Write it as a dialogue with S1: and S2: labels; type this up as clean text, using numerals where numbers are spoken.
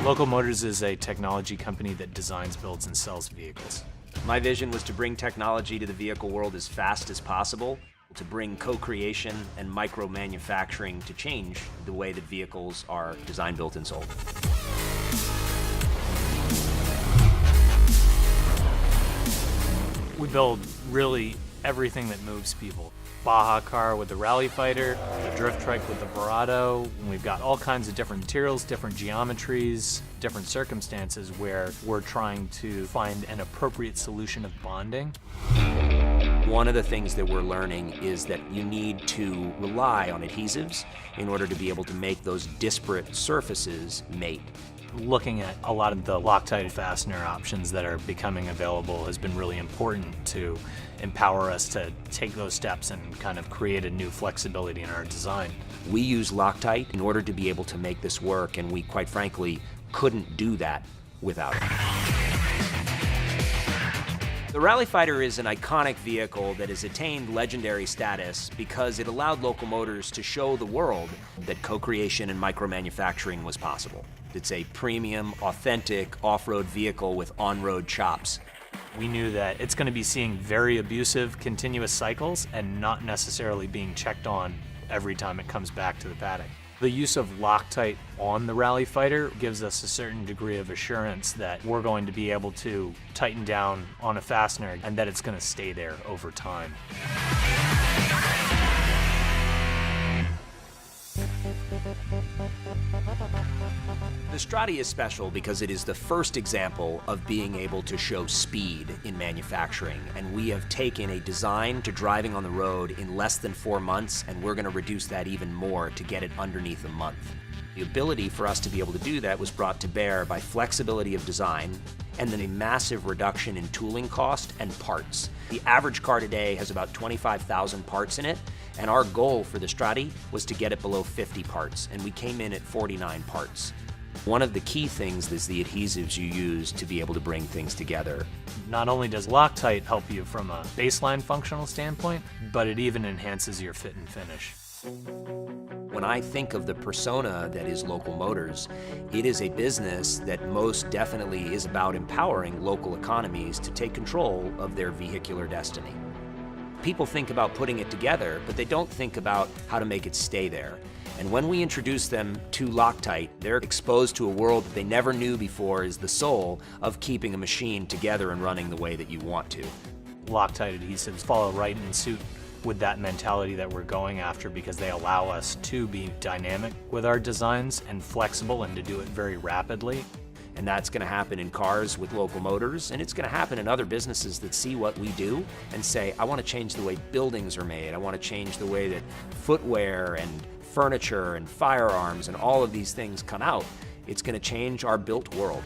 S1: Local Motors is a technology company that designs, builds, and sells vehicles.
S2: My vision was to bring technology to the vehicle world as fast as possible, to bring co-creation and micro-manufacturing to change the way that vehicles are designed, built, and sold.
S1: We build really everything that moves people. Baja car with the Rally Fighter, the drift trike with the Verado. And we've got all kinds of different materials, different geometries, different circumstances where we're trying to find an appropriate solution of bonding.
S2: One of the things that we're learning is that you need to rely on adhesives in order to be able to make those disparate surfaces mate.
S1: Looking at a lot of the Loctite fastener options that are becoming available has been really important to empower us to take those steps and kind of create a new flexibility in our design.
S2: We use Loctite in order to be able to make this work, and we, quite frankly, couldn't do that without it. The Rally Fighter is an iconic vehicle that has attained legendary status because it allowed Local Motors to show the world that co-creation and micro-manufacturing was possible. It's a premium, authentic off-road vehicle with on-road chops.
S1: We knew that it's going to be seeing very abusive continuous cycles and not necessarily being checked on every time it comes back to the paddock. The use of Loctite on the Rally Fighter gives us a certain degree of assurance that we're going to be able to tighten down on a fastener and that it's going to stay there over time.
S2: The Strati is special because it is the first example of being able to show speed in manufacturing, and we have taken a design to driving on the road in less than 4 months, and we're going to reduce that even more to get it underneath a month. The ability for us to be able to do that was brought to bear by flexibility of design and then a massive reduction in tooling cost and parts. The average car today has about 25,000 parts in it, and our goal for the Strati was to get it below 50 parts, and we came in at 49 parts. One of the key things is the adhesives you use to be able to bring things together.
S1: Not only does Loctite help you from a baseline functional standpoint, but it even enhances your fit and finish.
S2: When I think of the persona that is Local Motors, it is a business that most definitely is about empowering local economies to take control of their vehicular destiny. People think about putting it together, but they don't think about how to make it stay there. And when we introduce them to Loctite, they're exposed to a world that they never knew before is the soul of keeping a machine together and running the way that you want to.
S1: Loctite adhesives follow right in suit with that mentality that we're going after because they allow us to be dynamic with our designs and flexible and to do it very rapidly.
S2: And that's going to happen in cars with Local Motors, and it's going to happen in other businesses that see what we do and say, I want to change the way buildings are made. I want to change the way that footwear and furniture and firearms and all of these things come out. It's going to change our built world.